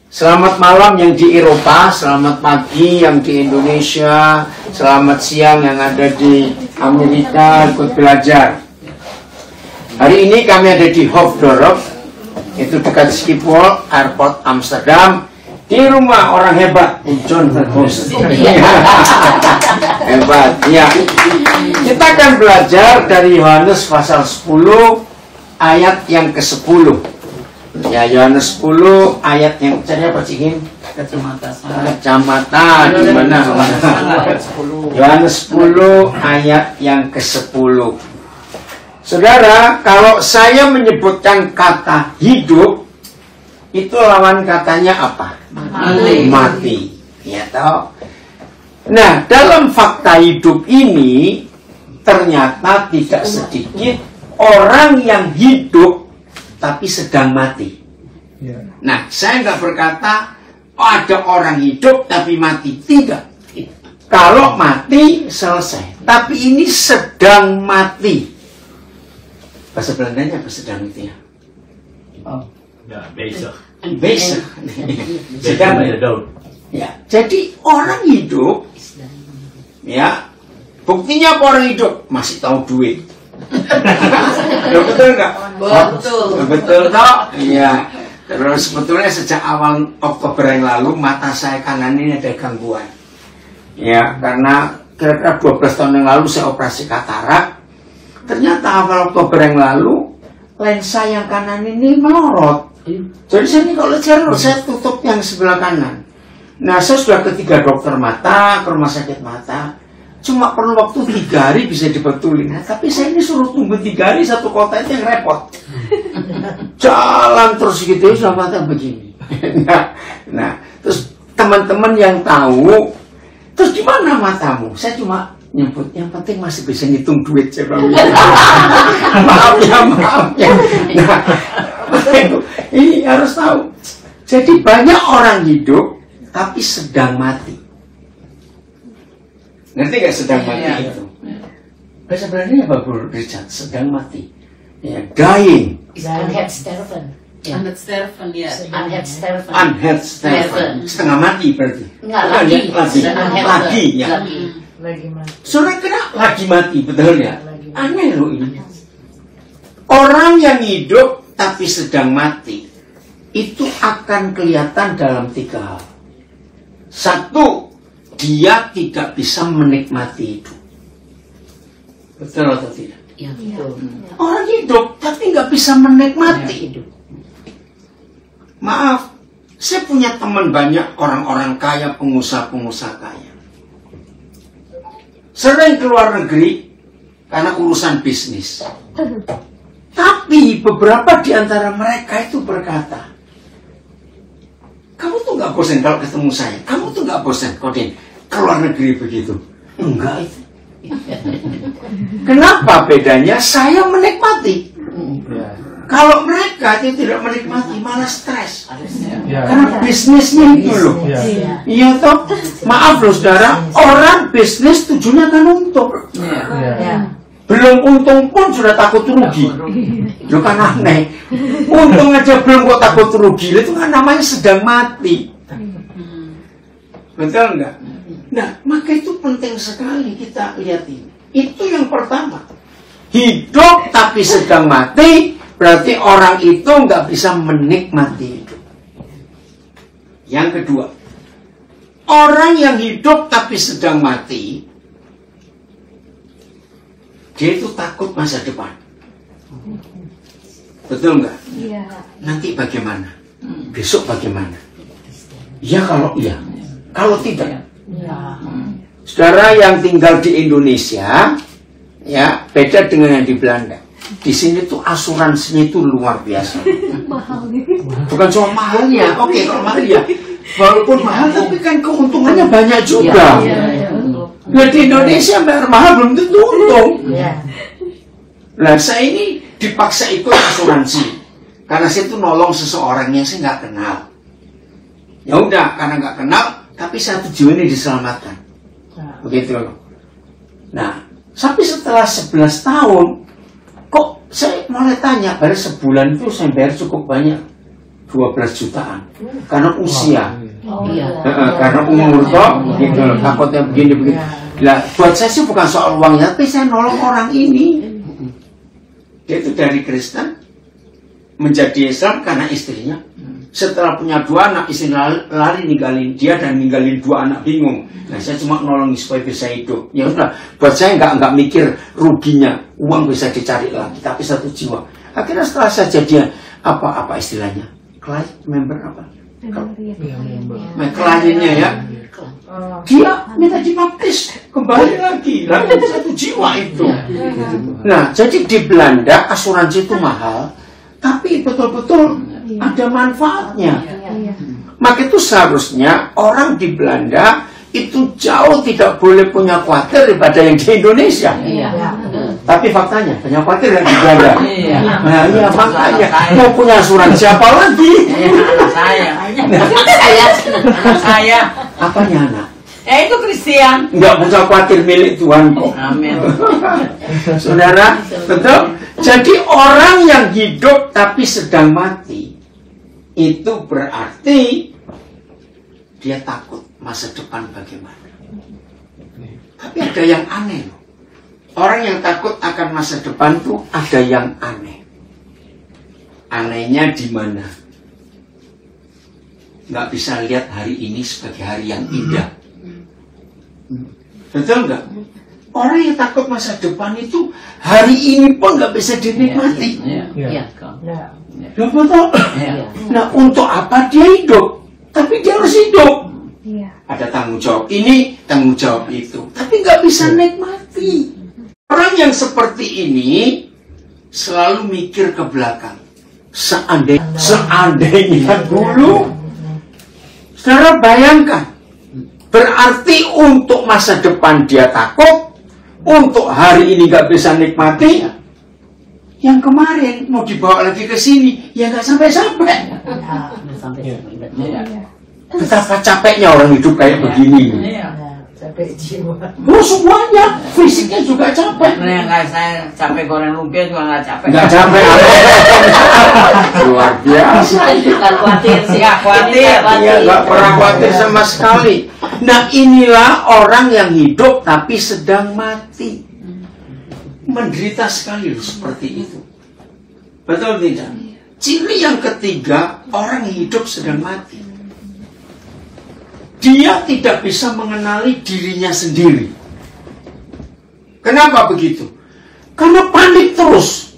Selamat malam yang di Eropa, selamat pagi yang di Indonesia, selamat siang yang ada di Amerika ikut belajar. Hari ini kami ada di Hoofddorp, itu dekat Schiphol, Airport Amsterdam, di rumah orang hebat, John Vergoes. Hebat, ya. Kita akan belajar dari Yohanes pasal 10 ayat yang ke-10. Ya, Yohanes 10 ayat yang cari apa cikin? Kacamata gimana? Yohanes 10 ayat yang ke-10. Saudara, kalau saya menyebutkan kata hidup, itu lawan katanya apa? Mati. Ya toh? Nah, dalam fakta hidup ini ternyata tidak sedikit orang yang hidup tapi sedang mati. Nah, saya nggak berkata ada orang hidup tapi mati. Tidak. Kalau mati selesai. Tapi ini sedang mati. Bahasa Belandanya apa sedang itu ya? Oh, ya, bezig. Bezig. Sedang ya. Jadi orang hidup, ya, buktinya apa orang hidup? Masih tahu duit. Betul nggak? Betul toh? Iya. Terus sebetulnya sejak awal Oktober yang lalu mata saya kanan ini ada gangguan. Ya, karena kira-kira 12 tahun yang lalu saya operasi katarak. Ternyata awal Oktober yang lalu lensa yang kanan ini melorot. Jadi saya ini kalau saya tutup yang sebelah kanan. Nah, saya sudah ke 3 dokter mata, ke rumah sakit mata. Cuma perlu waktu 3 hari bisa dibetulin. Nah, tapi saya ini suruh tunggu 3 hari satu kota itu yang repot. Jalan terus gitu sama mata begini. nah, terus teman-teman yang tahu, terus gimana matamu? Saya cuma nyebut, yang penting masih bisa ngitung duit. Saya maaf ya. Nah, ini harus tahu. Jadi banyak orang hidup tapi sedang mati. Ngerti gak sedang mati itu? Bahasa Belandanya apa Bro Richard? Sedang mati. Ya, dying. Unhersterven. Unhersterven, ya. Unhersterven. Unhersterven. Setengah mati berarti. Enggak, lagi. Ya. Lagi mati. Soalnya kenapa lagi mati? Betul ya? Aneh loh ini. Orang yang hidup tapi sedang mati itu akan kelihatan dalam 3 hal. 1, dia tidak bisa menikmati hidup. Betul atau tidak? Ya, betul. Orang hidup tapi nggak bisa menikmati hidup. Maaf, saya punya teman banyak orang-orang kaya, pengusaha-pengusaha kaya. Sering keluar negeri karena urusan bisnis. Tapi beberapa di antara mereka itu berkata, kamu tuh nggak bosan kalau ketemu saya? Kamu tuh nggak bosan, Kodin, keluar negeri begitu? Enggak itu. Kenapa bedanya? Saya menikmati. Kalau mereka itu tidak menikmati, malah stres. Karena bisnisnya itu loh. Iya toh. Maaf loh saudara, orang bisnis tujuannya kan untung. Belum untung pun sudah takut rugi. Itu kan aneh. Untung aja belum kok takut rugi. Itu kan namanya sedang mati. Betul enggak? Nah, maka itu penting sekali kita lihat ini. Itu yang pertama. Hidup tapi sedang mati, berarti orang itu nggak bisa menikmati hidup. Yang kedua, orang yang hidup tapi sedang mati, dia itu takut masa depan. Betul nggak? Iya. Nanti bagaimana? Besok bagaimana? Ya kalau iya. Kalau tidak. Ya. Saudara yang tinggal di Indonesia, ya beda dengan yang di Belanda. Di sini tuh asuransinya itu luar biasa. Mahal. Bukan cuma mahalnya. Oke, kalau mahal ya. Walaupun mahal, tapi kan keuntungannya banyak juga. Nah, di Indonesia bayar mahal belum tentu untung. Nah, saya ini dipaksa ikut asuransi karena saya itu nolong seseorang yang saya nggak kenal. Ya udah, karena nggak kenal, tapi satu jiwa ini diselamatkan. Begitu loh. Nah, sampai setelah 11 tahun, kok saya mulai tanya, pada sebulan itu saya bayar cukup banyak. 12 jutaan. Karena usia. Iya. Karena umur toh, gitu loh, takutnya begini. Nah, buat saya sih bukan soal uangnya, tapi saya nolong orang ini. Dia itu dari Kristen menjadi Islam karena istrinya. Setelah punya 2 anak, istrinya lari ninggalin dia dan ninggalin 2 anak, bingung. Nah, saya cuma nolong supaya bisa hidup. Ya udah, buat saya nggak mikir ruginya, uang bisa dicari lagi, tapi satu jiwa. Akhirnya setelah saya jadi apa istilahnya, client member apa? Kliennya ya, dia minta dibaptis kembali lagi satu jiwa itu. Nah, jadi di Belanda asuransi itu mahal, tapi betul-betul ada manfaatnya. Maka itu seharusnya orang di Belanda itu jauh tidak boleh punya khawatir daripada yang di Indonesia. Tapi faktanya banyak khawatir yang di Belanda. Nah, iya makanya mau punya asuransi siapa lagi? Saya. Apanya anak? Itu Kristen. Enggak usah khawatir milik Tuhan kok. Amin. Saudara, betul? Jadi orang yang hidup tapi sedang mati, itu berarti dia takut masa depan bagaimana. Tapi ada yang aneh loh. Orang yang takut akan masa depan tuh ada yang aneh. Anehnya di mana? Nggak bisa lihat hari ini sebagai hari yang indah. Betul nggak? Orang yang takut masa depan itu hari ini pun nggak bisa dinikmati. Betul? Nah, untuk apa dia hidup? Tapi dia harus hidup. Ada tanggung jawab ini, tanggung jawab itu. Tapi nggak bisa nikmati. Orang yang seperti ini selalu mikir ke belakang. Seandainya dulu, saudara bayangkan. Berarti untuk masa depan dia takut, untuk hari ini nggak bisa nikmati. Yang kemarin mau dibawa lagi ke sini, ya nggak sampai-sampai. Betapa capeknya orang hidup kayak begini. Capek jiwa. Oh, semuanya, fisiknya juga capek. Saya capek goreng lumpia juga nggak capek. Nggak capek. Luar biasa. Nggak khawatir sih. Nggak khawatir. Iya, nggak pernah khawatir sama sekali. Nah, inilah orang yang hidup tapi sedang mati. Menderita sekali loh seperti itu. Betul tidak? Ciri yang ketiga, orang yang hidup sedang mati. Dia tidak bisa mengenali dirinya sendiri. Kenapa begitu? Karena panik terus.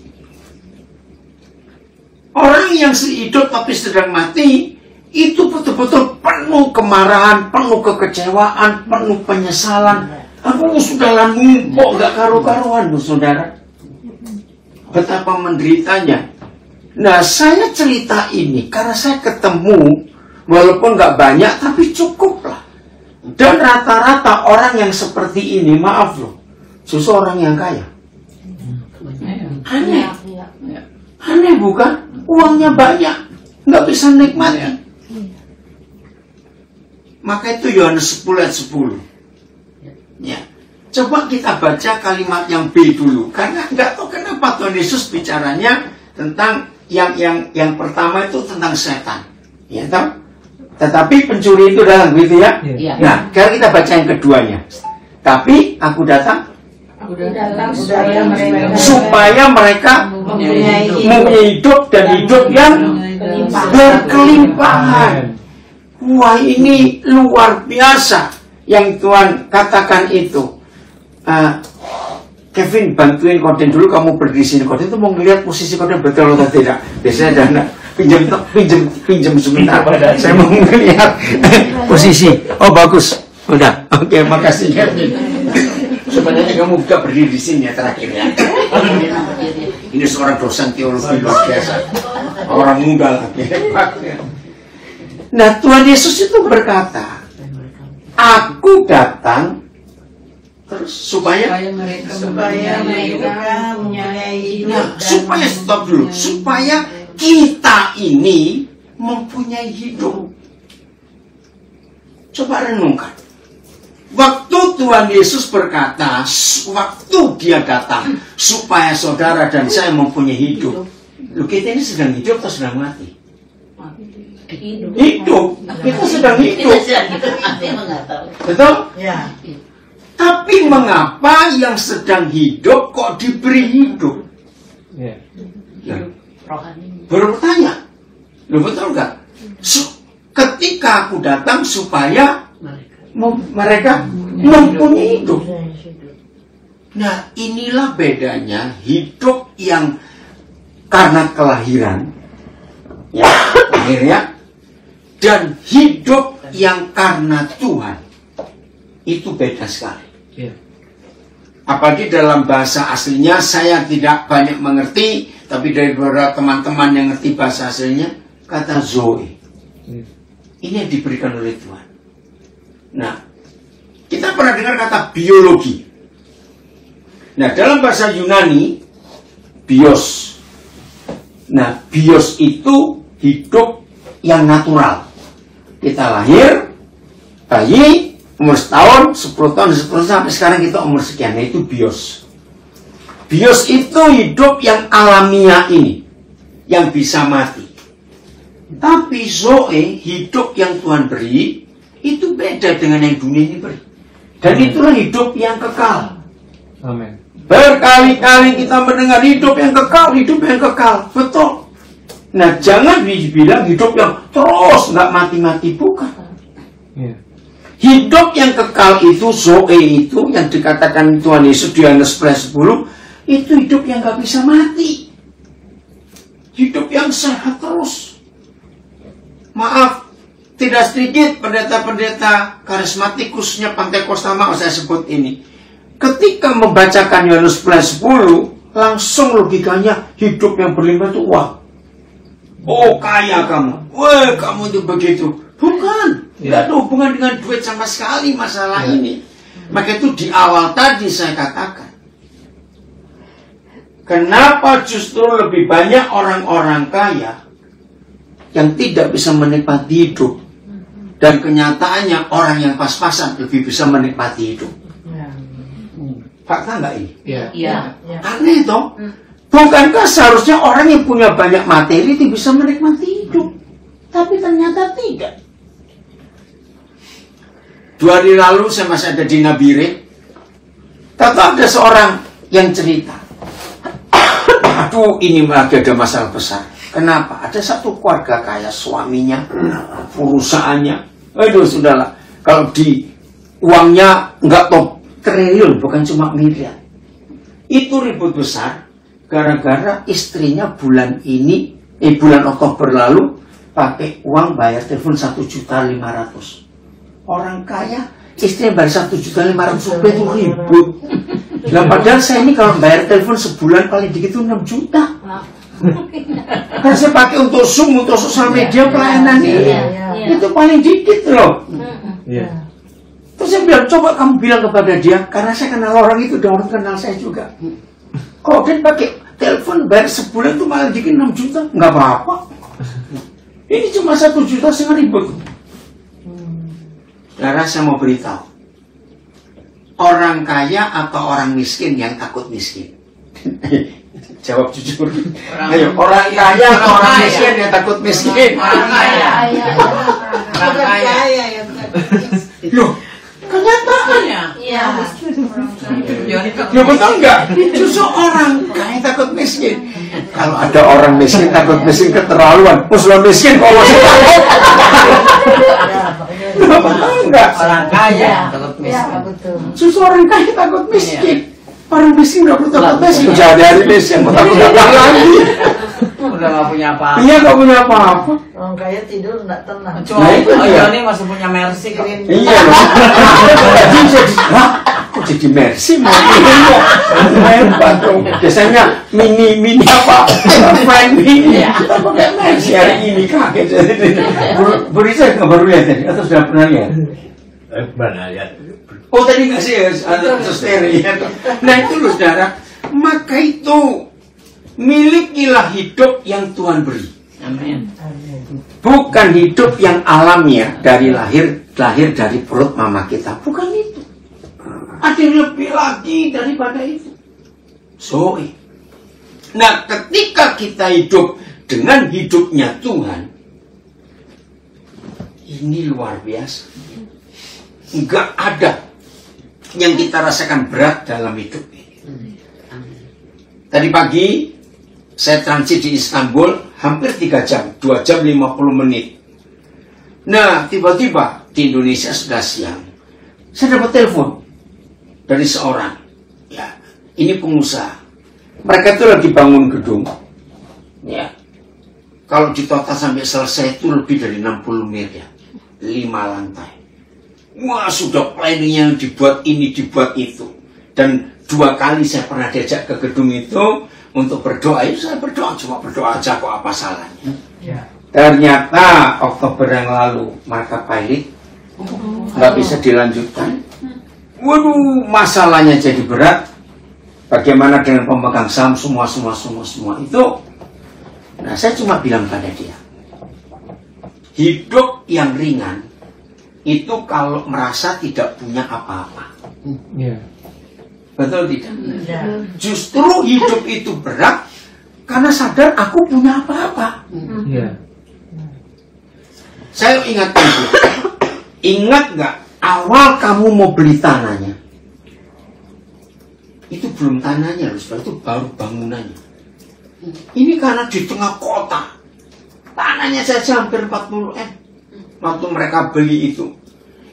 Orang yang hidup tapi sedang mati, itu betul-betul penuh kemarahan, penuh kekecewaan, penuh penyesalan. Aku sudah numpuk gak karu-karuan, saudara. Betapa menderitanya. Nah, saya cerita ini karena saya ketemu, walaupun gak banyak, tapi cukup lah. Dan rata-rata orang yang seperti ini, maaf loh, justru orang yang kaya. Aneh. Aneh bukan? Uangnya banyak, gak bisa nikmati. Maka itu Yohanes 10 ayat 10. Ya. Coba kita baca kalimat yang B dulu. Karena nggak tahu kenapa Tuhan Yesus bicaranya tentang yang pertama itu tentang setan. Ya tahu? Tetapi pencuri itu datang, gitu ya? Ya. Nah, sekarang kita baca yang keduanya. Tapi aku datang supaya mereka mempunyai hidup dan hidup yang berkelimpahan. Wah, ini luar biasa yang Tuhan katakan itu. Kevin, bantuin Koden dulu, kamu berdiri sini. Koden itu mau ngeliat posisi Koden betul atau tidak. Biasanya ada pinjam sebentar. Saya mau ngeliat posisi. Oh, bagus. Udah. Oke, makasih Kevin. Sebenarnya kamu juga berdiri di sini ya terakhir ya. Ini seorang dosen teologi luar biasa. Orang muda lagi. Nah, Tuhan Yesus itu berkata, aku datang terus supaya mereka mempunyai hidup. Nah, supaya stop dulu, supaya kita ini mempunyai hidup. Coba renungkan. Waktu Tuhan Yesus berkata, waktu dia datang supaya saudara dan saya mempunyai hidup. Loh, kita ini sedang hidup atau sedang mati? Hidup. Kita sedang hidup. Betul? Ya. Tapi mengapa yang sedang hidup kok diberi hidup? Ya. Baru bertanya. Loh, betul nggak? Ketika aku datang supaya mereka mempunyai hidup. Nah, inilah bedanya hidup yang karena kelahiran, ya, akhirnya, dan hidup yang karena Tuhan. Itu beda sekali. Ya. Apalagi dalam bahasa aslinya saya tidak banyak mengerti, tapi dari beberapa teman-teman yang ngerti bahasa aslinya, kata Zoe. Ini yang diberikan oleh Tuhan. Nah, kita pernah dengar kata biologi. Nah, dalam bahasa Yunani, bios. Nah, bios itu hidup yang natural. Kita lahir, bayi, umur setahun, 10 tahun, 10 tahun, sampai sekarang kita umur sekian. Nah, itu bios. Bios itu hidup yang alamiah ini, yang bisa mati. Tapi Zoe, hidup yang Tuhan beri, itu beda dengan yang dunia ini beri. Dan itulah hidup yang kekal. Amin. Berkali-kali kita mendengar hidup yang kekal, hidup yang kekal. Betul. Nah, jangan dibilang hidup yang terus nggak mati-mati, bukan. Ya. Hidup yang kekal itu, Zoe itu, yang dikatakan Tuhan Yesus di Yohanes 10, itu hidup yang nggak bisa mati. Hidup yang sehat terus. Maaf, tidak sedikit pendeta-pendeta karismatik khususnya Pantekosta, mau saya sebut ini. Ketika membacakan Yohanes 10, langsung logikanya hidup yang berlimpah itu uang. Oh, kaya kamu. Wah, kamu itu begitu. Bukan. Tidak ada hubungan dengan duit sama sekali masalah ini. Maka itu di awal tadi saya katakan. Kenapa justru lebih banyak orang-orang kaya yang tidak bisa menikmati hidup. Dan kenyataannya orang yang pas-pasan lebih bisa menikmati hidup. Fakta nggak ini? Iya. Aneh toh? Bukankah seharusnya orang yang punya banyak materi itu bisa menikmati hidup? Tapi ternyata tidak. 2 hari lalu saya masih ada di Nabire. Kata ada seorang yang cerita. Aduh, ini lagi ada masalah besar. Kenapa? Ada satu keluarga kaya, suaminya, perusahaannya. Aduh, sudahlah. Kalau di uangnya nggak top triliun, bukan cuma miliar. Itu ribut besar gara-gara istrinya bulan Oktober lalu pakai uang bayar telepon 1.500.000. Orang kaya istrinya bayar 1.500.000 rupiah itu ribut. Nah, padahal saya ini kalau bayar telepon sebulan paling dikit itu 6 juta. Kan saya pakai untuk Zoom, untuk sosial media pelayanan ini. Itu paling dikit loh. Terus saya bilang, coba kamu bilang kepada dia, karena saya kenal orang itu, dan orang kenal saya juga. Kalau dia pakai telepon bayar sebulan itu malah dikit 6 juta, nggak apa-apa. Ini cuma 1 juta setengah ribut. Karena saya mau beritahu, orang kaya atau orang miskin yang takut miskin? Jawab jujur. Ayo, orang kaya atau orang miskin yang takut miskin? Orang kaya. Orang kaya. Loh, kenyataannya. Iya. Ya betul nggak? Justru orang kaya takut miskin. Kalau ada orang miskin takut miskin keterlaluan. Muslim miskin kok masih takut? Betul nggak? Orang kaya takut miskin. Justru orang kaya takut miskin. Orang miskin nggak perlu takut miskin. Jangan dari miskin, mau takut apa lagi? Udah nggak punya apa-apa. Iya, nggak punya apa-apa. Orang kaya tidur nggak tenang. Cuma ini masih punya Mercy kok. Iya loh. Kok jadi Mercy mau hebat dong. Biasanya mini apa? Friend mini. Kita pakai Mercy hari ini kaget. Beri saya nggak baru lihat tadi atau sudah pernah lihat? Pernah lihat. Oh tadi nggak sih ada susteri. Nah itu loh saudara. Maka itu milikilah hidup yang Tuhan beri. Amin. Bukan hidup yang alamiah dari lahir dari perut mama kita. Bukan itu. Ada yang lebih lagi daripada itu. Zoe. Nah, ketika kita hidup dengan hidupnya Tuhan, Ini luar biasa. Enggak ada yang kita rasakan berat dalam hidup ini. Tadi pagi saya transit di Istanbul hampir 3 jam, 2 jam 50 menit. Nah, tiba-tiba di Indonesia sudah siang. Saya dapat telepon dari seorang. Ya, ini pengusaha. Mereka itu lagi bangun gedung. Ya. Kalau ditota sampai selesai itu lebih dari 60 miliar. 5 lantai. Wah, sudah planningnya dibuat ini, dibuat itu. Dan 2 kali saya pernah diajak ke gedung itu untuk berdoa. Saya berdoa, cuma berdoa aja, kok apa salahnya. Ya. Ternyata Oktober yang lalu marka pilot nggak bisa dilanjutkan. Waduh, masalahnya jadi berat. Bagaimana dengan pemegang saham semua itu? Nah, saya cuma bilang pada dia, hidup yang ringan itu kalau merasa tidak punya apa-apa. Betul tidak? Ya. Justru hidup itu berat karena sadar aku punya apa-apa. Saya ingatkan, ingat nggak awal kamu mau beli tanahnya? Itu belum tanahnya, itu baru bangunannya. Ini karena di tengah kota. Tanahnya saja hampir 40 M. Waktu mereka beli itu.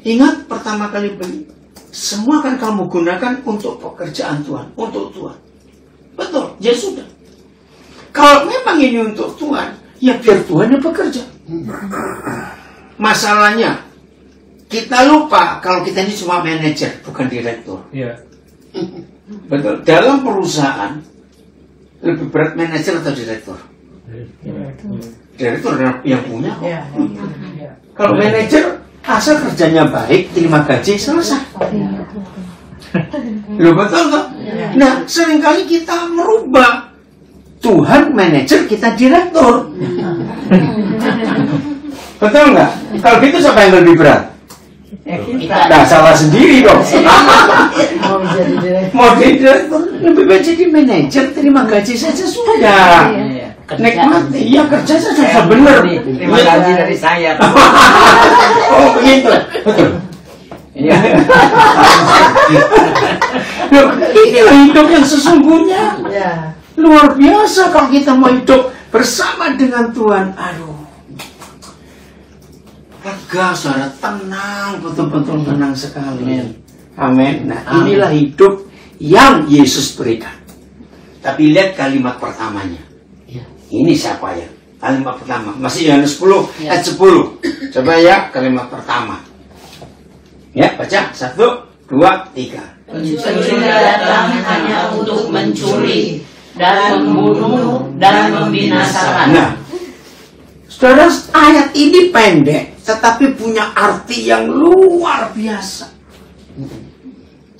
Ingat pertama kali beli. Semua kan kamu gunakan untuk pekerjaan Tuhan. Untuk Tuhan. Betul, ya sudah. Kalau memang ini untuk Tuhan, ya biar Tuhan yang bekerja. Masalahnya, kita lupa kalau kita ini cuma manajer, bukan direktur. Betul. Dalam perusahaan, lebih berat manajer atau direktur? Direktur yang punya. Kalau manajer, asal kerjanya baik, terima gaji, selesai. Loh, betul nggak? Nah, seringkali kita merubah. Tuhan manajer, kita direktur. Betul nggak? Kalau gitu siapa yang lebih berat? Nah, salah sendiri dong. Mau jadi direktur, lebih baik jadi manajer, terima gaji saja sudah. Nikmati, ya kerja saja benar. Terima gaji dari saya. Oh begitu, betul. Inilah hidup yang sesungguhnya. Luar biasa kalau kita mau hidup bersama dengan Tuhan. Aduh, lega, saudara, tenang, betul-betul tenang sekali. Amin. Nah, inilah hidup yang Yesus berikan. Tapi lihat kalimat pertamanya. Ini siapa ya? Kalimat pertama. Masih Yohanes 10 ayat 10. Coba ya kalimat pertama. Ya, baca. 1, 2, 3. Pencuri datang hanya untuk mencuri dan membunuh dan membinasakan. Nah, saudara, ayat ini pendek, tetapi punya arti yang luar biasa.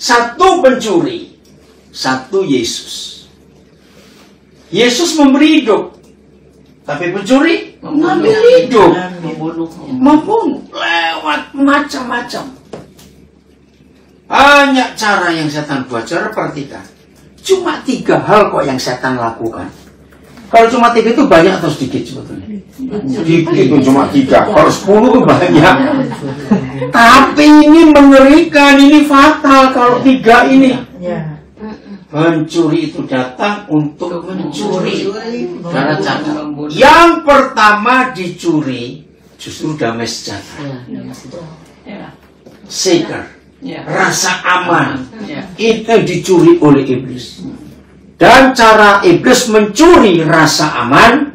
1 pencuri, 1 Yesus. Yesus memberi hidup, tapi pencuri mengambil hidup, membunuh lewat macam-macam. Banyak cara yang setan buat. Cara perhatikan, cuma 3 hal kok yang setan lakukan. Kalau cuma 3 itu banyak atau sedikit sebetulnya? Sedikit itu cuma 3. Kalau 10 itu banyak. Tapi ini mengerikan, ini fatal kalau 3 ini. Pencuri itu datang untuk mencuri. Karena catat. Yang pertama dicuri justru damai sejahtera. Seeker, rasa aman. Itu dicuri oleh iblis. Dan cara iblis mencuri rasa aman,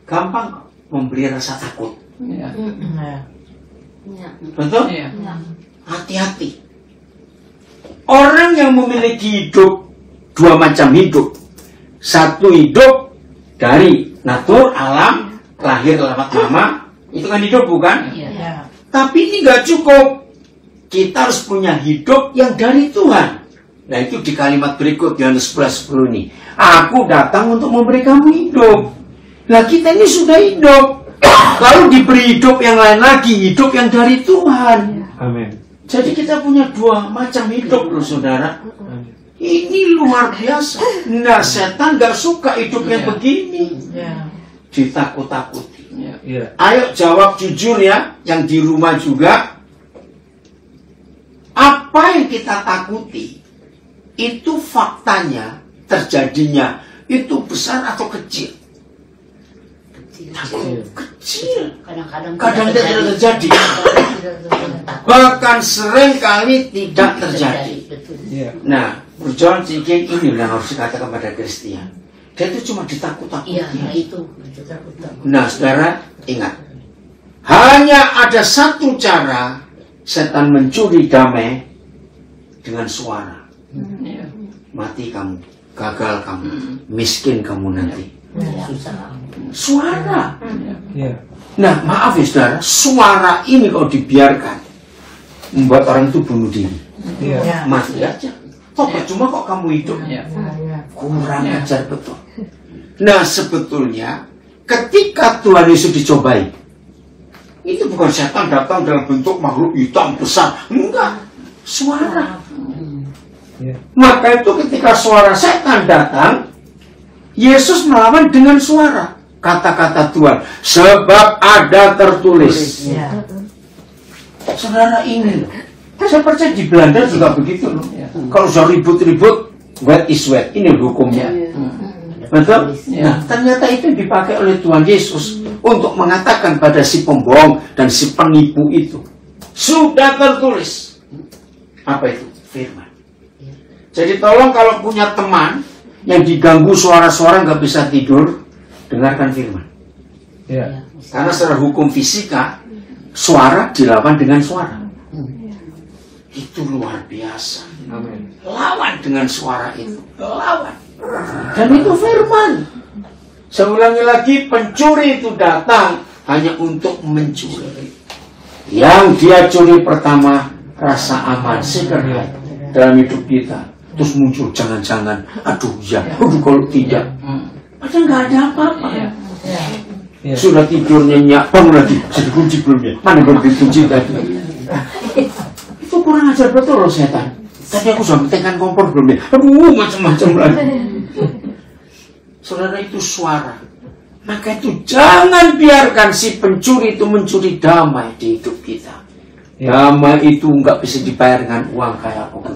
gampang memberi rasa takut. Betul? Hati-hati. Orang yang memiliki hidup, 2 macam hidup. 1 hidup dari natur, alam, lahir lewat mama. Itu kan hidup, bukan? Tapi ini gak cukup. Kita harus punya hidup yang dari Tuhan. Nah, itu di kalimat berikut Yohanes 11:10 ini. Aku datang untuk memberi kamu hidup. Nah, kita ini sudah hidup. Kalau diberi hidup yang lain lagi, hidup yang dari Tuhan. Amin. Jadi kita punya 2 macam hidup loh, saudara. Ini luar biasa. Nah, setan gak suka hidup yang begini. Ditakut-takuti. Iya. Ayo jawab jujur ya, yang di rumah juga. Apa yang kita takuti, itu faktanya, terjadinya, itu besar atau kecil? Kecil. Kadang tidak terjadi. Bahkan sering kali tidak terjadi. Iya. Nah, John Thinking ini yang harus dikatakan pada Kristian. Dia itu cuma ditakut-takuti. Nah, saudara, ingat. Hanya ada satu cara setan mencuri damai, dengan suara. Mati kamu, gagal kamu, miskin kamu nanti. Suara. Iya. Nah, maaf ya saudara, suara ini kalau dibiarkan membuat orang itu bunuh diri. Iya. Mati aja. Kok percuma kok kamu hidup? Kurang ajar betul. Nah, sebetulnya ketika Tuhan Yesus dicobai, itu bukan setan datang dalam bentuk makhluk hitam besar. Enggak. Suara. Maka itu ketika suara setan datang, Yesus melawan dengan suara. Kata-kata Tuhan, sebab ada tertulis. Saudara ini loh. Saya percaya di Belanda juga begitu loh. Kalau sudah ribut-ribut, wet is wet. Ini hukumnya. Betul? Nah, ternyata itu dipakai oleh Tuhan Yesus untuk mengatakan pada si pembohong dan si penipu itu, sudah tertulis. Apa itu? Firman. Jadi tolong kalau punya teman yang diganggu suara-suara nggak bisa tidur, dengarkan firman. Iya. Karena secara hukum fisika, suara dilawan dengan suara. Itu luar biasa. Amin. Lawan dengan suara itu. Lawan. Dan itu firman. Saya ulangi lagi, pencuri itu datang hanya untuk mencuri. Yang dia curi pertama, rasa aman, secret dalam hidup kita. Terus muncul jangan-jangan, aduh ya, aduh kalau tidak. Padahal nggak ada apa-apa. Sudah tidur nyenyak, bangun lagi, sudah kunci belum ya? Mana belum dikunci tadi? Itu kurang ajar betul loh setan. Tadi aku sudah mentekan kompor belum ya? Aduh, macam-macam lagi. Saudara, itu suara. Maka itu jangan biarkan si pencuri itu mencuri damai di hidup kita. Damai itu nggak bisa dibayar dengan uang kayak apapun.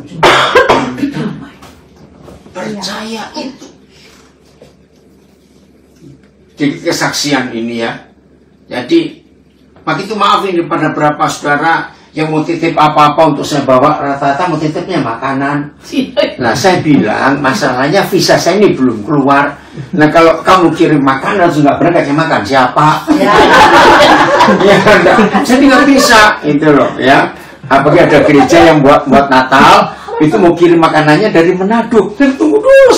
Damai. Percaya itu. Jadi kesaksian ini ya. Jadi, begitu maaf ini pada beberapa saudara yang mau titip apa-apa untuk saya bawa, rata-rata mau titipnya makanan. Nah, saya bilang masalahnya visa saya ini belum keluar. Nah, kalau kamu kirim makanan harus nggak berangkat, yang makan siapa? Ya, jadi nggak bisa itu loh ya. Apalagi ada gereja yang buat Natal itu mau kirim makanannya dari Manado. Tunggu dulu,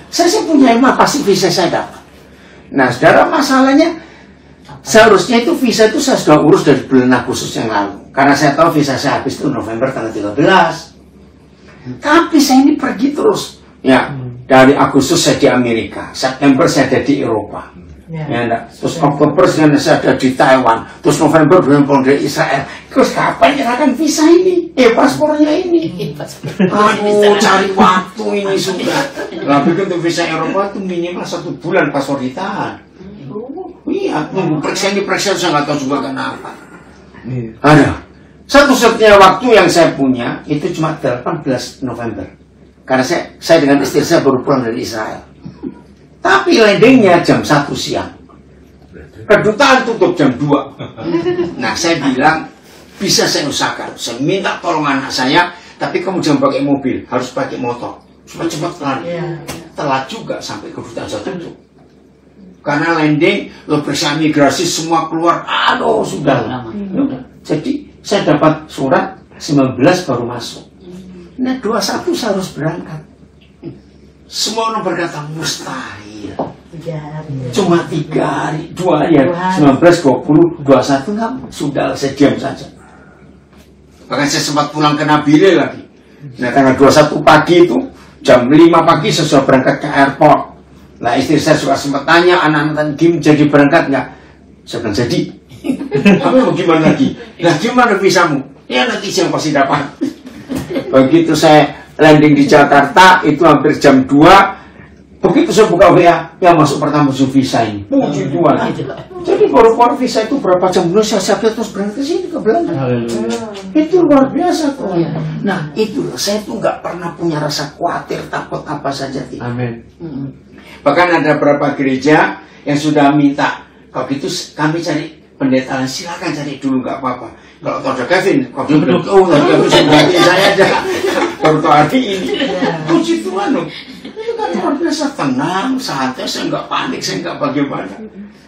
saya punya emang pasti visa saya dapat. Nah, saudara, masalahnya seharusnya itu visa itu saya sudah urus dari bulan Agustus yang lalu. Karena saya tahu visa saya habis itu November tanggal 13. Tapi saya ini pergi terus. Ya, dari Agustus saya di Amerika, September saya ada di Eropa. Ya, terus Oktober saya ada di Taiwan, terus November pulang dari Israel. Terus kapan nyerahkan visa ini? Paspornya ini. Aduh, cari waktu ini sudah. Tapi untuk visa Eropa itu minimal 1 bulan paspor ditahan. Iya, periksa ini periksa saya nggak tahu juga kenapa. Ada satu-satunya waktu yang saya punya itu cuma 18 November. Karena saya dengan istri saya baru pulang dari Israel. Tapi landingnya jam 1 siang. Kedutaan tutup jam 2. Nah, saya bilang bisa saya usahakan. Saya minta tolong anak saya, tapi kamu jangan pakai mobil, harus pakai motor supaya cepat lari. Telat juga sampai kedutaan saya tutup. Karena landing, lo periksa migrasi semua keluar, aduh sudah. Jadi saya dapat surat 19 baru masuk. Nah 21 saya harus berangkat. Semua orang berkata mustahil. Cuma 3 hari, 2 hari, 19, 20, 21 enggak, sudah saya diam saja. Bahkan saya sempat pulang ke Nabire lagi. Nah tanggal 21 pagi itu, jam 5 pagi saya sudah berangkat ke airport. Nah istri saya juga sempat tanya, anak-anak Kim jadi berangkat nggak? Saya bilang jadi. Tapi mau gimana lagi? Nah gimana visamu? Ya nanti siang pasti dapat. Begitu saya landing di Jakarta, itu hampir jam 2. Begitu saya buka WA, yang masuk pertama visa ini. Puji Tuhan. Jadi baru visa itu berapa jam dulu saya siapnya terus berangkat ke sini ke Belanda. Itu luar biasa tuh. Nah itu saya tuh nggak pernah punya rasa khawatir, takut apa saja tidak. Amin. Bahkan ada beberapa gereja yang sudah minta, kalau gitu kami cari pendeta, silakan cari dulu nggak apa-apa. Kalau Dr. Kevin, kalau dia bilang, oh Dr. Kevin sebagai saya aja. Baru hari ini, puji Tuhan loh. Itu kan luar biasa, tenang, santai, saya nggak panik, saya nggak bagaimana.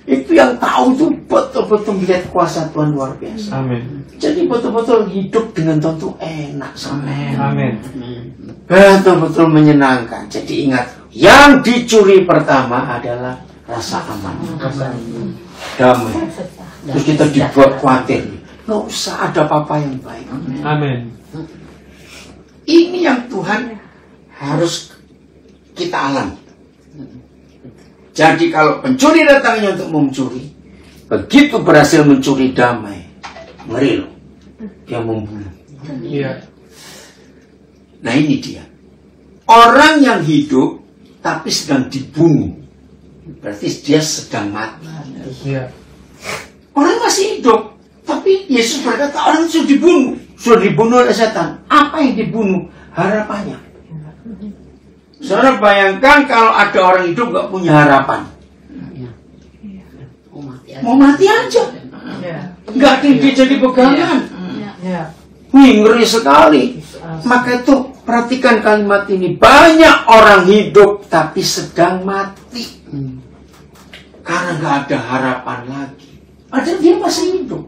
Itu yang tahu itu betul-betul melihat kuasa Tuhan luar biasa. Amin. Jadi betul-betul hidup dengan Tuhan itu enak sama. Amin. Betul-betul menyenangkan. Jadi ingat, yang dicuri pertama adalah rasa aman, damai. Terus kita dibuat khawatir, nggak usah ada apa-apa yang baik. Amin. Ini yang Tuhan harus kita alami. Jadi kalau pencuri datangnya untuk mencuri, begitu berhasil mencuri damai, ngeri loh, dia membunuh. Iya. Nah ini dia, orang yang hidup tapi sedang dibunuh, berarti dia sedang mati. Iya. Orang masih hidup, tapi Yesus berkata orang sudah dibunuh oleh setan. Apa yang dibunuh? Harapannya. Saudara bayangkan kalau ada orang hidup nggak punya harapan, mau mati aja, nggak ada yang jadi pegangan. Wih, ngeri sekali. Maka itu perhatikan kalimat ini, banyak orang hidup tapi sedang mati karena nggak ada harapan lagi. Padahal dia masih hidup.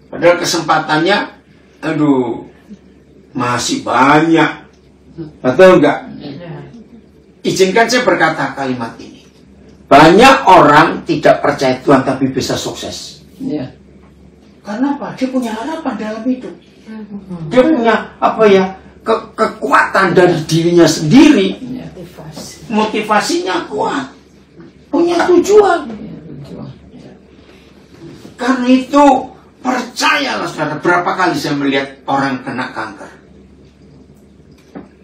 Padahal kesempatannya, aduh, masih banyak. Betul enggak? Izinkan saya berkata kalimat ini. Banyak orang tidak percaya Tuhan tapi bisa sukses. Karena apa? Dia punya harapan dalam hidup. Dia punya apa ya? Kekuatan dari dirinya sendiri. Motivasinya kuat. Punya tujuan. Karena itu percayalah saudara, berapa kali saya melihat orang kena kanker.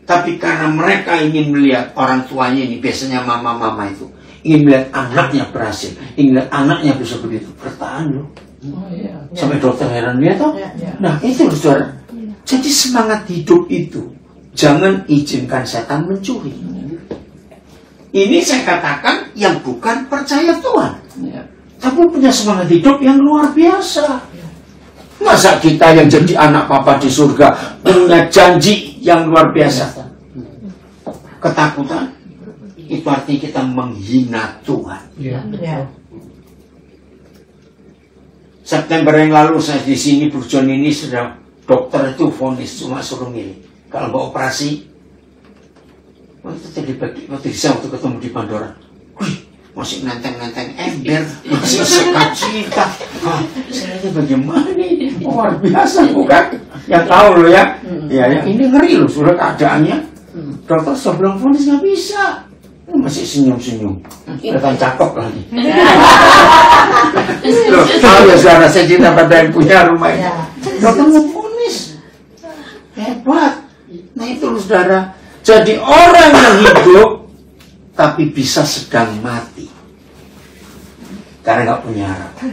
Tapi karena mereka ingin melihat orang tuanya ini, biasanya mama-mama itu ingin melihat anaknya berhasil, ingin melihat anaknya bisa begitu, bertahan loh. Sampai dokter heran dia toh. Nah itu loh saudara. Jadi semangat hidup itu jangan izinkan setan mencuri. Ini saya katakan yang bukan percaya Tuhan, tapi punya semangat hidup yang luar biasa. Masa kita yang jadi anak papa di surga punya janji yang luar biasa? Ketakutan itu artinya kita menghina Tuhan. September yang lalu saya di sini Burjon ini sudah dokter itu vonis cuma suruh milih. Kalau mau operasi, waktu tadi pagi waktu ketemu di Pandora, masih nenteng-nenteng ember, masih sukacita. Saya bagaimana nih? Luar biasa bukan? Yang tahu loh ya. Ya, yang ini ngeri loh sudah keadaannya. Dokter sebelum vonis nggak bisa. Masih senyum-senyum. Kelihatan cakep lagi. Loh, tahu ya saudara, saya cinta pada yang punya rumah ini. Dokter mau vonis. Hebat. Nah itu loh saudara. Jadi orang yang hidup tapi bisa sedang mati karena nggak punya harapan.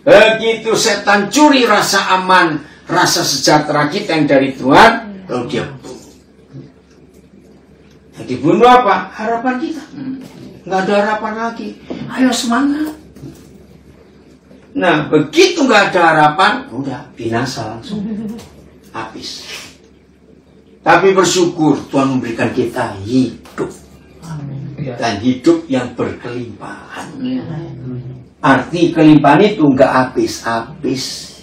Begitu setan curi rasa aman, rasa sejahtera kita yang dari Tuhan, lalu dia bunuh. Jadi bunuh apa? Harapan kita. Nggak ada harapan lagi. Ayo semangat. Nah begitu nggak ada harapan, udah binasa langsung, habis. Tapi bersyukur Tuhan memberikan kita hidup. Dan hidup yang berkelimpahan. Arti kelimpahan itu nggak habis-habis.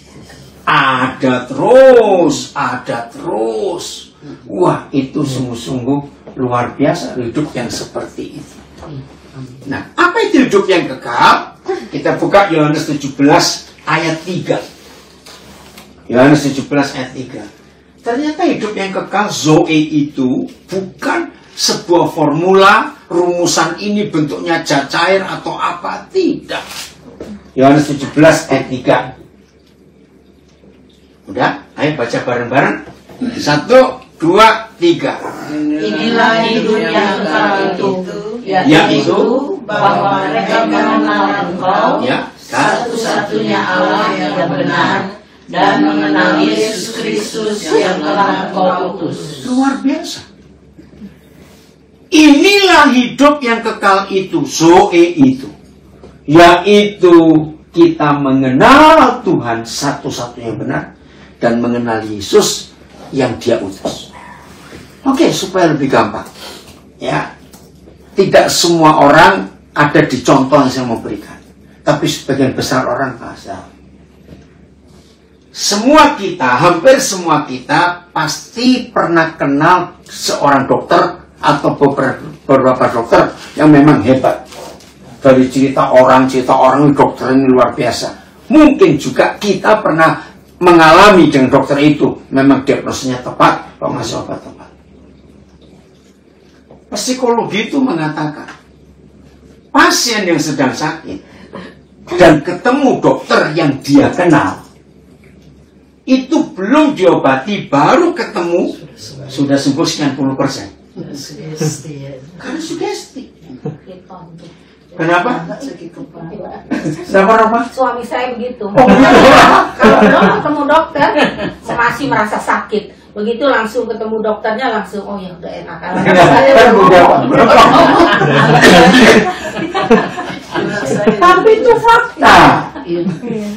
Ada terus, ada terus. Wah itu sungguh-sungguh luar biasa hidup yang seperti itu. Nah apa itu hidup yang kekal? Kita buka Yohanes 17 ayat 3. Yohanes 17 ayat 3. Ternyata hidup yang kekal Zoe itu bukan sebuah formula, rumusan ini bentuknya cair atau apa, tidak. Yohanes 17 ayat 3. Udah, ayo baca bareng-bareng. 1, 2, 3. 3. Inilah hidup yang kekal itu, yaitu bahwa mereka mengenal Engkau, satu-satunya Allah yang benar, dan mengenal Yesus Kristus yang telah Engkau utus. Luar biasa. Inilah hidup yang kekal itu, Zoe itu, yaitu kita mengenal Tuhan satu-satunya benar dan mengenal Yesus yang Dia utus. Oke, supaya lebih gampang, ya, tidak semua orang ada di contoh yang saya mau berikan, tapi sebagian besar orang pasal. Semua kita, hampir semua kita pasti pernah kenal seorang dokter atau beberapa dokter yang memang hebat. Dari cerita orang dokter ini luar biasa. Mungkin juga kita pernah mengalami dengan dokter itu, memang diagnosisnya tepat, kalau ngasih obat tepat. Psikologi itu mengatakan pasien yang sedang sakit dan ketemu dokter yang dia kenal, itu belum diobati, baru ketemu sudah sembuh 90%. Karena sugesti. Kenapa? Kenapa? Suami saya begitu. Oh, Kalau belum ketemu dokter, masih merasa sakit. Begitu langsung ketemu dokternya, langsung oh ya udah enak. Tapi itu fakta.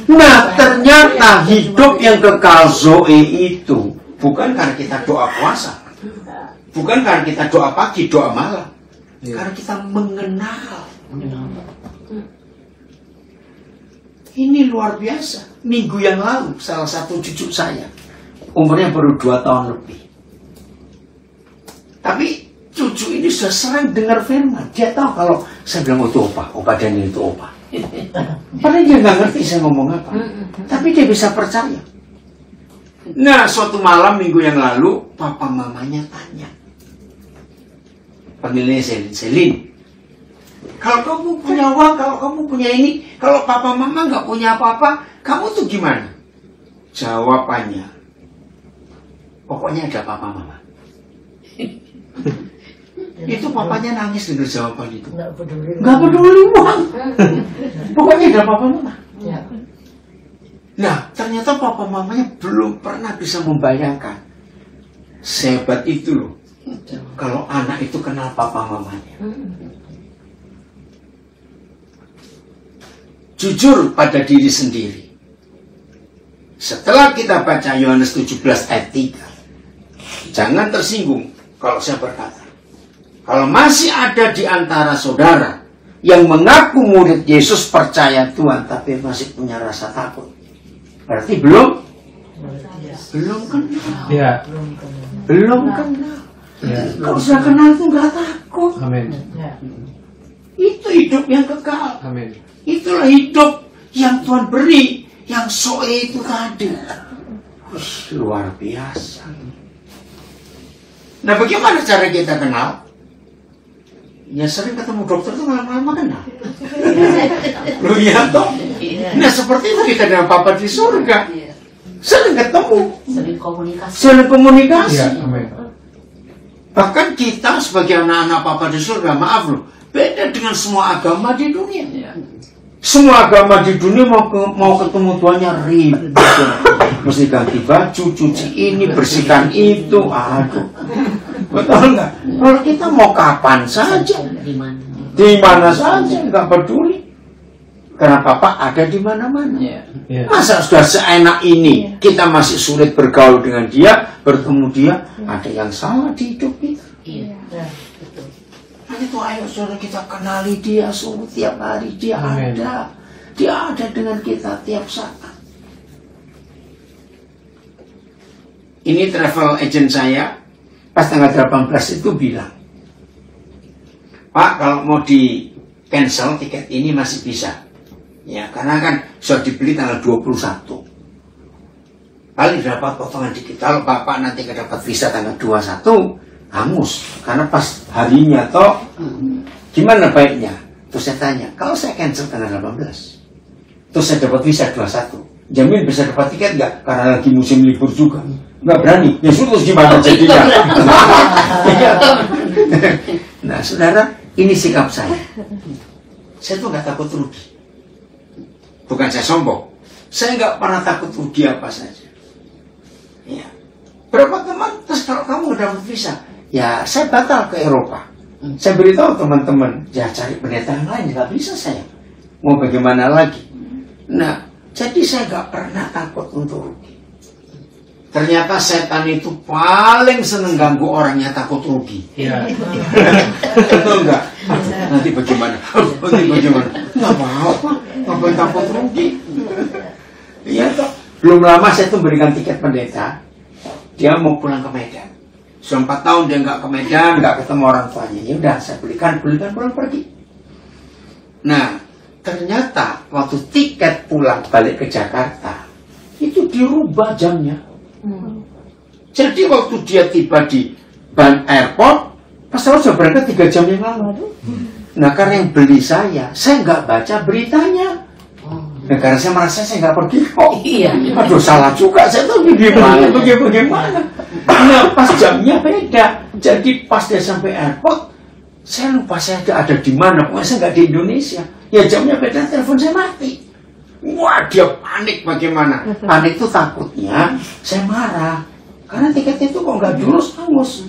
Nah, ternyata hidup yang kekal Zoe itu bukan karena kita doa puasa, bukan karena kita doa pagi, doa malam, karena kita mengenal. Ini luar biasa. Minggu yang lalu salah satu cucu saya, umurnya baru 2 tahun lebih, tapi cucu ini sudah sering dengar firman. Dia tahu kalau saya bilang itu opa Daniel itu opa. Padahal dia nggak ngerti saya ngomong apa, tapi dia bisa percaya. Nah, suatu malam minggu yang lalu, papa mamanya tanya, panggilnya Selin, kalau kamu punya uang, kalau kamu punya ini, kalau papa mama nggak punya apa-apa, kamu tuh gimana? Jawabannya, pokoknya ada papa mama. Itu papanya nangis dengar jawaban itu. Nggak peduli uang. Pokoknya ada papa mama. Nah, ternyata papa mamanya belum pernah bisa membayangkan sehebat itu loh, kalau anak itu kenal papa mamanya. Jujur pada diri sendiri. Setelah kita baca Yohanes 17 ayat 3, jangan tersinggung kalau saya berkata, kalau masih ada di antara saudara yang mengaku murid Yesus, percaya Tuhan, tapi masih punya rasa takut, berarti belum kenal. Ya. Belum kenal. Ya. Kalau sudah kenal itu nggak takut. Amin. Itu hidup yang kekal. Amin. Itulah hidup yang Tuhan beri, yang Zoe itu tadi. Luar biasa. Nah, bagaimana cara kita kenal? Ya sering ketemu dokter tuh lama-lama kenal. Lu lihat toh. Nah, seperti itu kita dengan Papa di surga. Sering ketemu, sering komunikasi. Ya, amin. Bahkan kita sebagai anak-anak Papa di surga, maaf loh, beda dengan semua agama di dunia. Semua agama di dunia mau ketemu Tuhannya ribet. Mesti ganti baju, cuci ini, bersihkan itu. Aduh, betul nggak? Kalau kita mau kapan saja, di mana saja, nggak peduli. Karena Papa ada di mana-mana. Masa sudah seenak ini kita masih sulit bergaul dengan Dia, bertemu Dia? Ada yang salah di hidup kita. Nah, itu ayo saudara kita kenali Dia tiap hari. Dia ada. Dia ada dengan kita tiap saat. Ini travel agent saya pas tanggal 18 itu bilang, Pak, kalau mau di cancel tiket ini masih bisa. Ya, karena kan sudah dibeli tanggal 21. Paling dapat potongan dikit. Kalau Bapak nanti dapat visa tanggal 21, hangus. Karena pas harinya toh, gimana baiknya? Terus saya tanya, kalau saya cancel tanggal 18, terus saya dapat visa 21, jamin bisa dapat tiket nggak? Karena lagi musim libur juga. Nggak berani. Ya sudah gimana jadinya? Nah, saudara, ini sikap saya. Saya tuh nggak takut rugi. Bukan saya sombong. Saya nggak pernah takut rugi apa saja. Ya. Berapa teman? Terus kalau kamu udah dapat visa, ya saya batal ke Eropa. Saya beritahu teman-teman, ya cari pendeta yang lain, nggak bisa saya. Mau bagaimana lagi? Nah, jadi saya nggak pernah takut untuk rugi. Ternyata setan itu paling seneng ganggu orangnya takut rugi. Iya. Betul nggak? Nanti bagaimana? Nanti bagaimana? Nggak mau, ngapain takut rugi? Iya toh. Belum lama saya tuh berikan tiket pendeta. Dia mau pulang ke Medan. Sudah 4 tahun dia nggak ke Medan, nggak ketemu orang tuanya. Ya udah, saya belikan pulang pergi. Nah, ternyata waktu tiket pulang balik ke Jakarta itu dirubah jamnya. Jadi waktu dia tiba di airport, pesawat sudah berangkat 3 jam yang lalu. Nah, karena yang beli saya nggak baca beritanya. Nah, karena saya merasa saya nggak pergi kok. Iya. Aduh, salah juga. Saya tuh bagaimana? Nah, pas jamnya beda. Jadi pas dia sampai airport, saya lupa saya ada di mana. Pokoknya saya nggak di Indonesia. Ya jamnya beda, telepon saya mati. Wah, dia panik bagaimana? Panik itu takutnya saya marah. Karena tiketnya itu kok nggak jurus hangus.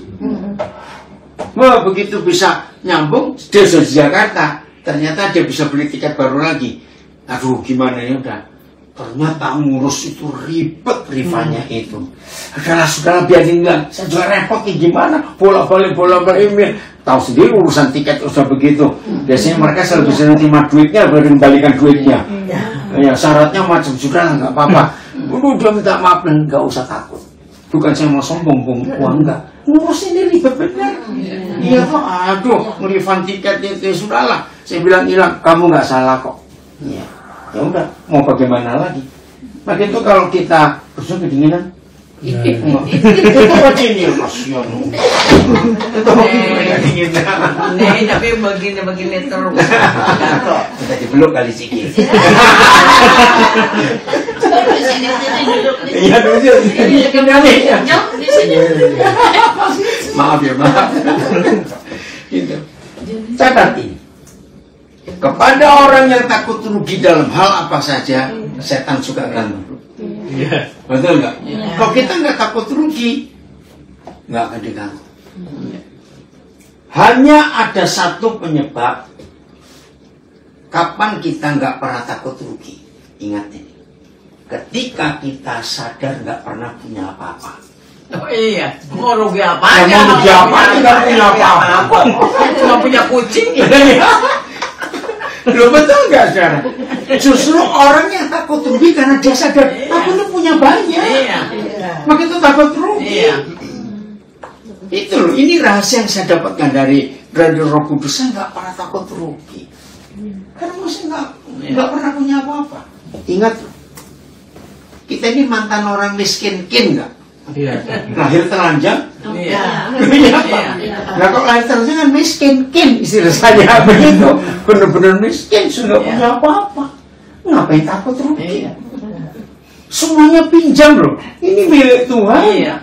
Wah, begitu bisa nyambung, dia sudah di Jakarta. Ternyata dia bisa beli tiket baru lagi. Aduh, gimana ya udah. Ternyata ngurus itu ribet rivanya itu. Sudahlah biarin bilang. Saya juga repot nih gimana. Bola-balik email. Tahu sendiri urusan tiket sudah begitu. Biasanya mereka selalu bisa terima duitnya, baru kembalikan duitnya. Ya syaratnya macam sudah nggak apa-apa. Udah minta maaf dan nggak usah takut. Bukan saya mau sombong, uang enggak. Ngurus ini ribet benar. Iya kok, aduh, refund tiket itu sudahlah. Saya bilang hilang, kamu nggak salah kok. Iya. Ya udah, mau bagaimana lagi? Maka itu kalau kita terus kedinginan, itu begini kasihan. Itu kedinginan. Nih, tapi begini terus. Kita dipeluk kali sikit. Iya dulu maaf ya maaf. Gitu. Catat ini. Kepada orang yang takut rugi dalam hal apa saja, setan suka ganggu. Iya. Betul nggak? Kalau kita nggak takut rugi, nggak akan diganggu. Hanya ada satu penyebab kapan kita nggak pernah takut rugi. Ingat ini. Ketika kita sadar nggak pernah punya apa-apa. Oh iya, mau rugi apa? Mau rugi apa? Nggak punya apa-apa. Cuma punya kucing. Loh betul nggak saudara? Justru orang yang takut rugi karena dia sadar aku tuh punya banyak. Iya. Maka itu takut rugi. Iya. Itu loh, ini rahasia yang saya dapatkan dari Roh Kudus. Saya nggak pernah takut rugi. Karena masih nggak pernah punya apa-apa. Ingat, kita ini mantan orang miskin, nggak? Iya. Lahir telanjang. Iya. Nah kalau lahir telanjang kan miskin, istilah saya begitu. Benar-benar miskin, sudah punya apa-apa. Ngapain takut rugi? Semuanya pinjam loh. Ini milik Tuhan. Iya.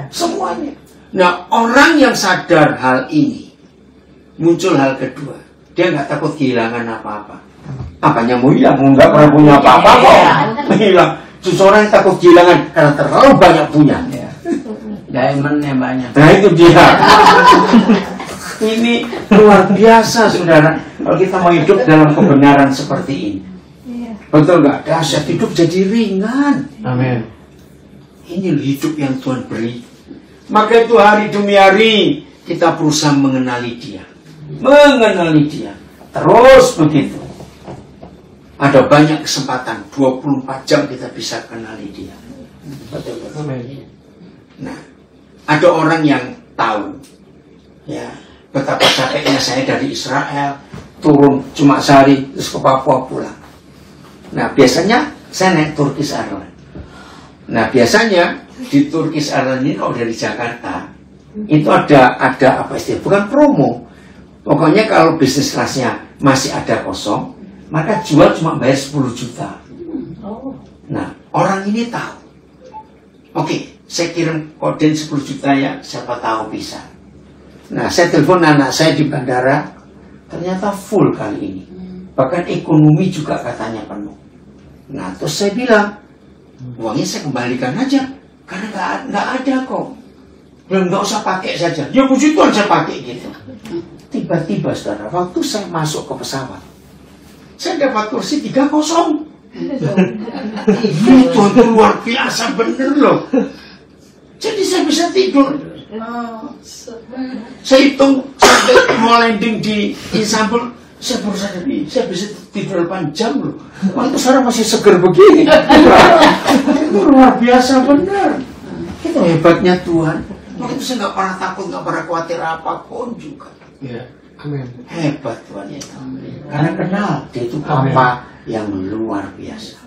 Semuanya. Nah orang yang sadar hal ini, muncul hal kedua. Dia nggak takut kehilangan apa-apa. Apanya mau hilang? Mau nggak pernah punya apa-apa kok. Hilang. Justru orang yang takut kehilangan karena terlalu banyak punya. Diamondnya banyak. Nah itu dia. Ini luar biasa saudara. Kalau kita mau hidup dalam kebenaran seperti ini. Betul nggak? Dahsyat, hidup jadi ringan. Amin. Ini hidup yang Tuhan beri. Maka itu hari demi hari kita berusaha mengenali Dia. Mengenali Dia. Terus begitu. Ada banyak kesempatan, 24 jam kita bisa kenali Dia. Betul. Amin. Nah, ada orang yang tahu ya betapa capeknya saya dari Israel turun cuma sehari terus ke Papua pulang. Nah, biasanya saya naik Turkish Airlines. Nah, biasanya di Turkish Airlines ini kalau dari Jakarta itu ada apa istilah? Bukan promo. Pokoknya kalau bisnis kelasnya masih ada kosong, maka jual cuma bayar 10 juta. Oh. Nah, orang ini tahu. Oke, saya kirim kode 10 juta ya, siapa tahu bisa. Nah, saya telepon anak saya di bandara, ternyata full kali ini. Bahkan ekonomi juga katanya penuh. Nah, terus saya bilang, uangnya saya kembalikan aja, karena nggak ada kok. Belum, nggak usah pakai saja. Ya puji Tuhan saya pakai gitu. Tiba-tiba saudara, waktu saya masuk ke pesawat, saya dapat kursi 3-0. Itu luar biasa bener loh. Jadi saya bisa tidur. Saya hitung sampai mau landing di Istanbul, saya baru sadar saya bisa tidur 8 jam loh. Waktu sekarang masih seger begini. Itu luar biasa bener. Itu hebatnya Tuhan. Waktu saya nggak pernah takut, nggak pernah khawatir apapun juga. Ya. Amin. Hebat Tuhan itu. Karena kenal dia itu apa yang luar biasa.